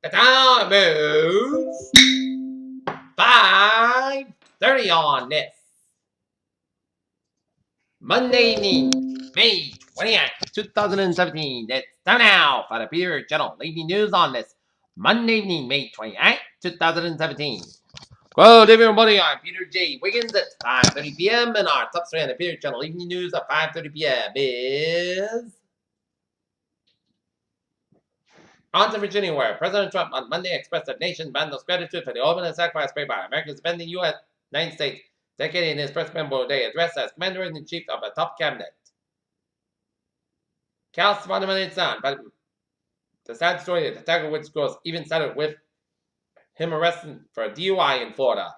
The time is 5:30 on this Monday evening, May 28th, 2017. It's time now for the Peter Channel Evening News on this Monday evening, May 28th, 2017. Good evening, everybody. I'm Peter J. Wiggins at 5:30 p.m. and our top story on the Peter Channel Evening News at 5:30 p.m. is on to Virginia, where President Trump on Monday expressed the nation's boundless gratitude for the open sacrifice made by Americans defending the United States, dedicating his first Memorial Day address as Commander-in-Chief of a top cabinet. Chaos fundamentally sound, but the sad story that the Tiger Woods goes even sadder with him arrested for a DUI in Florida.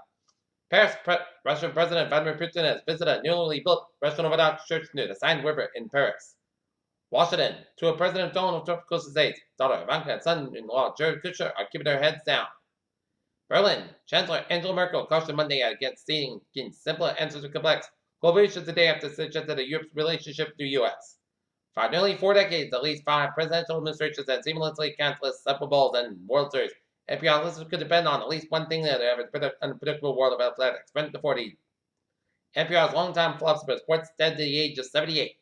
Russian President Vladimir Putin has visited a newly built Russian Orthodox church near the Seine River in Paris. Washington, two of President Donald Trump's closest aides, daughter Ivanka and son-in-law Jared Kushner, are keeping their heads down. Berlin, Chancellor Angela Merkel cautioned Monday against seeking simpler answers to complex global issues the day after suggested that Europe's relationship with the U.S. For nearly 4 decades, at least 5 presidential administrations had seamlessly canceled Super Bowls and World Series. NPR listeners could depend on at least one thing that ever in the unpredictable world of athletics. Went to 40. NPR's longtime philosopher sports dead to the age of 78.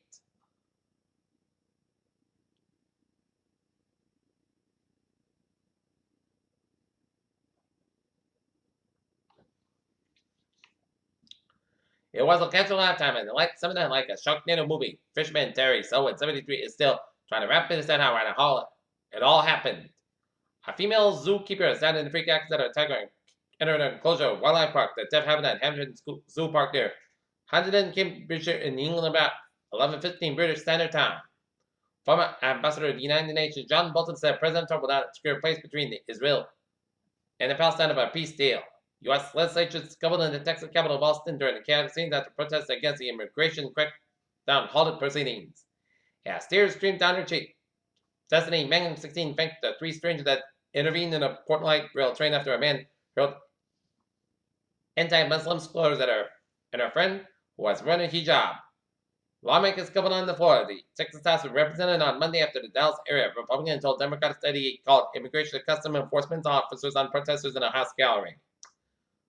It was a catch-all lifetime, and like something like a Sharknado movie. Fisherman Terry Selwood, 73, is still trying to wrap his head around how it all happened. A female zookeeper died in a freak accident at a tiger entered an enclosure wildlife park, the Deaf Habitat Hampton Zoo Park near Huntingdon, Cambridgeshire in England about 11:15 British Standard Time. Former ambassador of the United Nations John Bolton said President Trump will not secure a place between Israel and the Palestine of a peace deal. U.S. legislature scuttled in the Texas capital of Austin during the chaotic scenes after protests against the immigration crackdown halted proceedings. As tears streamed down her cheek, Destiny Mangan 16 thanked the 3 strangers that intervened in a Portland Light Rail train after a man hurled anti-Muslim slurs at her and her friend who was wearing a hijab. Lawmakers covered on the floor. The Texas House was represented on Monday after the Dallas area Republican told Democrats that he called immigration and customs enforcement officers on protesters in a House gallery.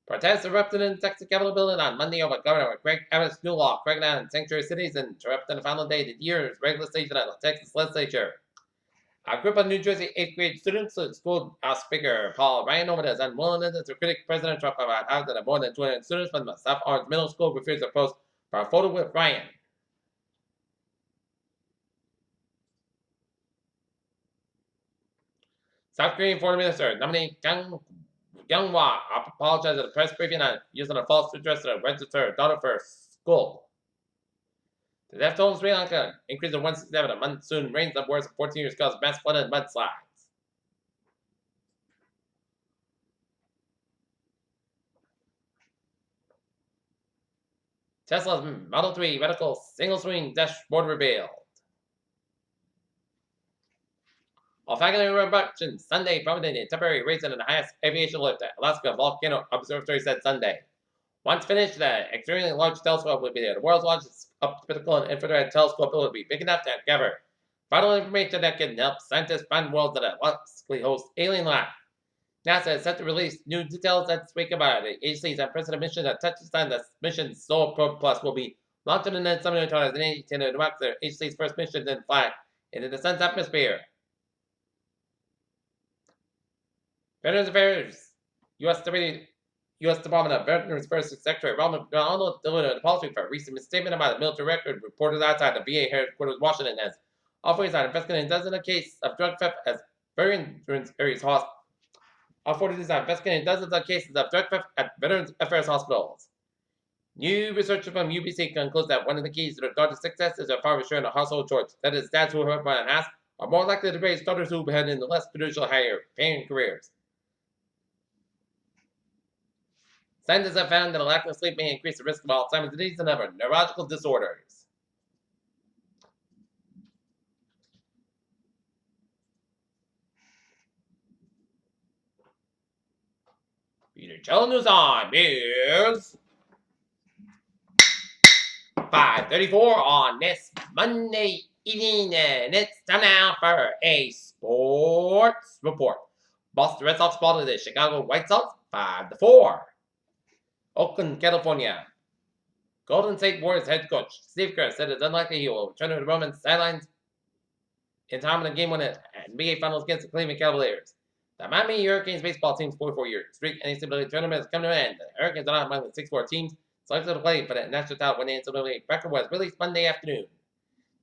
Protests erupted in the Texas Capitol building on Monday over Governor Greg Abbott's new law, cracking down on sanctuary cities and interrupting the final day of the year's regular session of the Texas legislature. A group of New Jersey 8th grade students told School House Speaker Paul Ryan over his unwillingness to critique President Trump about how that more than 200 students from the South Orange Middle School refused to post for a photo with Ryan. South Korean Foreign Minister nominee Kang Young-hwa apologized at a press briefing on using a false address to register her daughter for school. The death toll in Sri Lanka increased to 167. A monsoon rains of worse than 14 years caused mass flood and mudslides. Tesla's Model 3 radical single-swing dashboard revealed. While faculty reduction Sunday prompted a temporary raise in the highest aviation lift at Alaska Volcano Observatory said Sunday. Once finished, the extremely large telescope would be the world's largest optical and infrared telescope. It would be big enough to gather vital information that can help scientists find worlds that likely host alien life. NASA is set to release new details this week about the agency's unprecedented mission that touches on the mission Solar Probe Plus will be launched in the summer of 2018 to mark the agency's first mission to fly into the sun's atmosphere. Veterans Affairs, U.S. Department of Veterans Affairs Secretary Ronald delivered a policy for a recent misstatement about a military record reported outside the VA headquarters in Washington as authorities are investigating dozens of cases of drug theft as Veterans at Veterans Affairs hospitals. New research from UBC concludes that one of the keys to the daughter's success is her father sharing a household chores. That is, dads who work around the house are more likely to raise daughters who head into less traditional higher paying careers. Scientists have found that a lack of sleep may increase the risk of Alzheimer's disease and other neurological disorders. Peter Channel News on is 5:34 on this Monday evening, and it's time now for a sports report. Boston Red Sox fall to the Chicago White Sox 5-4. Oakland, California. Golden State Warriors head coach Steve Kerr said it's unlikely he will return to the Roman sidelines in time in the game winner NBA Finals against the Cleveland Cavaliers. The Miami Hurricanes baseball team's 44-year streak and NCAA tournament has come to an end. The Hurricanes are not among the 6-4 teams selected to play for the national title when the NCAA record was released Monday afternoon.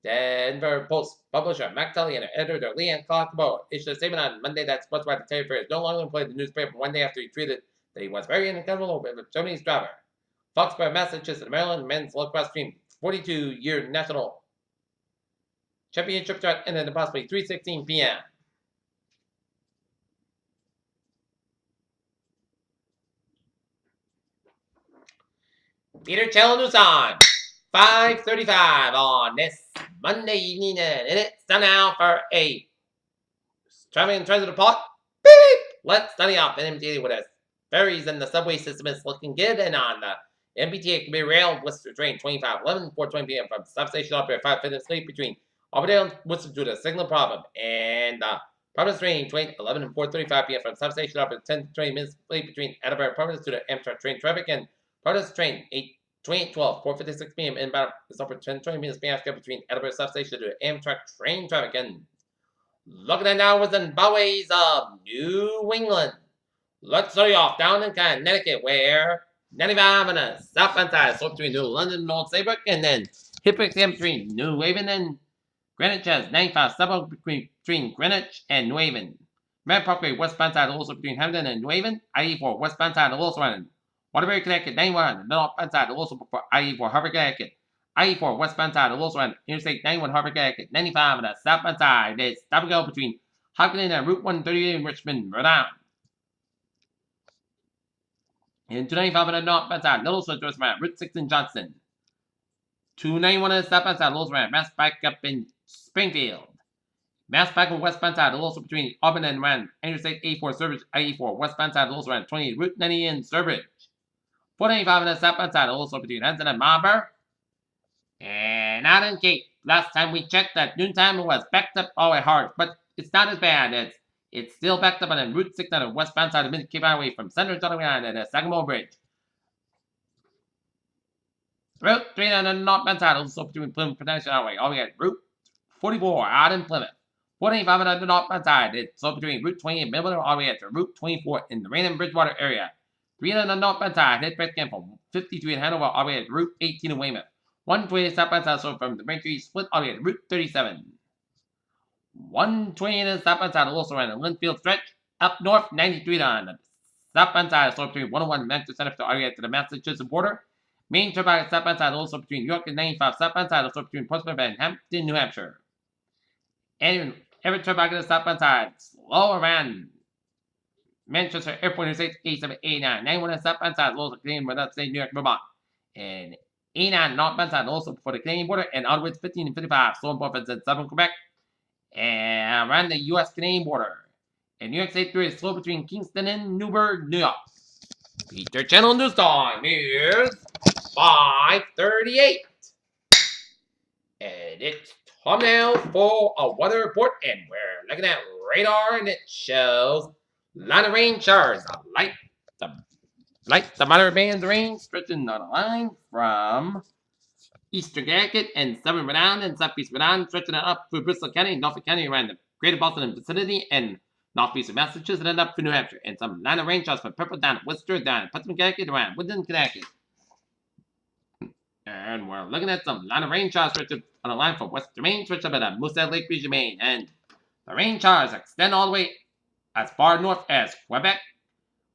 Denver Post publisher Mac Tully and editor Leanne Clark issued a statement on Monday that sports writer Terry Fair is no longer employed in the newspaper one day after he tweeted that he was very uncomfortable with Tony's driver. Foxborough, Massachusetts, Maryland men's lacrosse team 42-year national championship start ended at approximately 3:16 p.m. Peter Channel on 5:35 on this Monday evening, and it's time now for a traveling transit pot. Beep! Let's study off NMTA with us. Ferries and the subway system is looking good, and on the MBTA can be rail Worcester train 2511, 4:20 p.m. from substation operator 5 minutes late between Auburndale and Worcester due to a signal problem, and Providence train 11 and 4:35 p.m. from substation operator 10 to 20 minutes late between Attleboro and Providence due to Amtrak train traffic, and Providence train 2812, 4:56 p.m. inbound is over 10 20 minutes being after between Attleboro substation due to Amtrak train traffic. And looking at now with the byways of New England. Let's start you off down in Connecticut, where 95 on the southbound side slope between New London and Old Saybrook, and then Hippick between New Haven and Greenwich has 95 suburb between Greenwich and New Haven. Mad Parkway westbound side also between Hampton and New Haven. I-84 westbound side also running. Waterbury, Connecticut 91 northbound side also for I-84 Harvard, Connecticut. I-84 westbound side also running. Interstate 91 Harvard, Connecticut 95 on the southbound side. It's stop and go between Hopkins and Route 138 in Richmond, Rhode Island. And 295 on the northbound side, Little Switch Restaurant, Route 6 in Johnston. 291 on the southbound side, Little Restaurant, Mass Pike up in Springfield. Mass Pike on westbound side, also between Auburn and Rand. Interstate 84 Sturbridge, I-84 westbound side, also around 28 Route 90 in Sturbridge. 495 on the southbound side, also between Hanson and Marlborough. And out in Cape, last time we checked at noontime, it was backed up all the way hard, but it's not as bad. It's still backed up on the Route 6 on the westbound side of Mid Cape Highway from Center to the Island at the Sagamore Bridge. Route 3 on the northbound side, also between Plymouth Protection Highway. All we got Route 44 out in Plymouth. 495 on the northbound side, it's so between Route 20 and Millville, all the way to Route 24 in the Raynham Bridgewater area. 3 on the northbound side, hit back from 53 in Hanover, all the way to Route 18 in Weymouth. 120 southbound side, so from the Braintree split all the way to Route 37. 120 on the southbound side, also around the Linfield stretch. Up north, 93 on the southbound side, so between 101 and Manchester Center all the way to the Massachusetts border. Main turnpike southbound side, also between York and 95 southbound side, also between Portsmouth and Hampton, New Hampshire. And every turnpike on the southbound side, slow around Manchester Airport Interstate 87, 89, 91 on the southbound side, also Canadian without state New York, Vermont. And 89 northbound side, also for the Canadian border, and onwards 15 and 55, so important in southern Quebec. And around the U.S.-Canadian border. And New York State 3 is slow between Kingston and Newburgh, New York. Peter Channel News Time is 5:38. And it's time now for a weather report, and we're looking at radar, and it shows line of rain showers, light to moderate bands of rain stretching on a line from eastern Connecticut and southern Rhode Island and southeast Rhode Island, stretching up through Bristol County, Norfolk County, around the greater Boston vicinity, and northeastern Massachusetts, and up through New Hampshire. And some line of rain showers from Purple down to Worcester, down to Putnam, Connecticut, around Woodland, Connecticut. And we're looking at some line of rain showers stretching on a line from western Maine, stretched up at the Moosehead Lake region, Maine. And the rain showers extend all the way as far north as Quebec,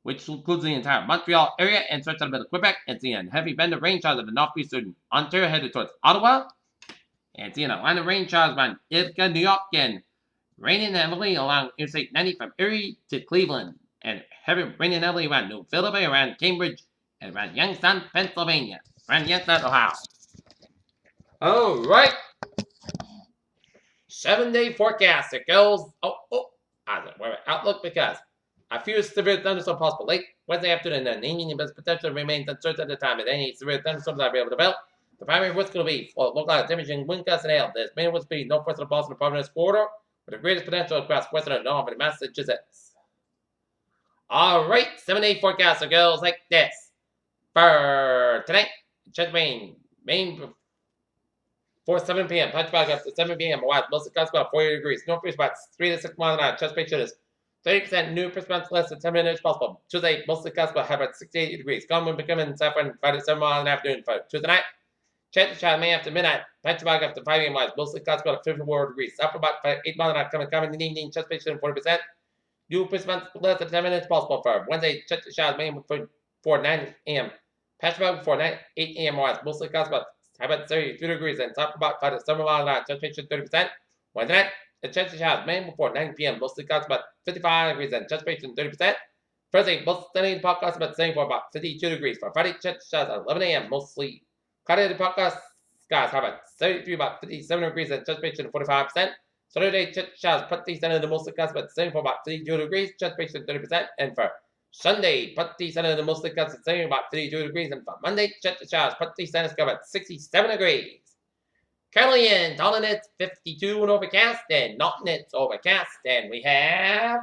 which includes the entire Montreal area, and stretch out a bit of Quebec, and seeing a heavy band of rain showers of the northeastern Ontario headed towards Ottawa, and seeing a line of rain showers around Ithaca, New York, and raining heavily along Interstate 90 from Erie to Cleveland, and heavy raining heavily around New Philadelphia, around Cambridge, and around Youngstown, Pennsylvania, around Youngstown, Ohio. All right. 7-day forecast. It goes. Outlook, because a few severe thunderstorms possible late Wednesday afternoon, and the potential remains uncertain at the time that any severe thunderstorms are able to develop. The primary risk will be for localized damage in wind gusts and hail. There's main risk will be northwest of Boston and Providence border, with the greatest potential across western and northern Massachusetts. Alright, 7-day forecast goes like this. For tonight, Church Maine for 7 p.m. Punch back up to 7 p.m. Watch mostly clouds about 40 degrees. Northwest about 3 to 6 miles an hour. Chest is 30% new percent less than 10 minutes possible. Tuesday, mostly clouds about about 68 degrees. Common becoming 5 to 7 miles in the afternoon. For Tuesday night, check the shot May after midnight. Punch back up to 5 a.m. Watch mostly clouds about 54 degrees. Up about 8 miles an hour. Coming in the evening. Chest patient 40%. New percent less than 10 minutes possible. For Wednesday, check the shot May for 9 a.m. Patch back before 8 a.m. Watch mostly clouds about 33 degrees and top about 5 to 7 miles an hour. Temperature 30%. Wednesday night, the chance to shower Maine before 9 p.m. Mostly clouds about 55 degrees and temperature 30%. Thursday, most sunny podcast about same for about 52 degrees. For Friday, chance to shower at 11 a.m. Mostly cloudy podcast skies have about 33 about 57 degrees and temperature 45%. Saturday, chance to shower plenty center the mostly clouds about same for about 32 degrees, temperature 30%. And for Sunday, plenty center the mostly clouds at same about 32 degrees. And for Monday, chance to shower plenty center sky about 67 degrees. Caroline, Dalton, it's 52 and overcast, and Naughton, it's overcast, and we have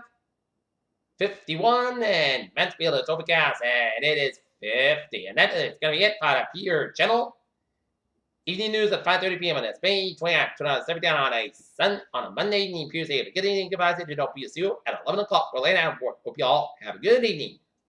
51, and Mansfield, it's overcast, and it is 50. And that is going to be it for the Peter channel. Evening news at 5:30 p.m. on May 29th, 2017 on a Monday evening. Tuesday, have a good evening. Goodbye. To don't be you at 11 o'clock. We're laying out. Hope you all have a good evening.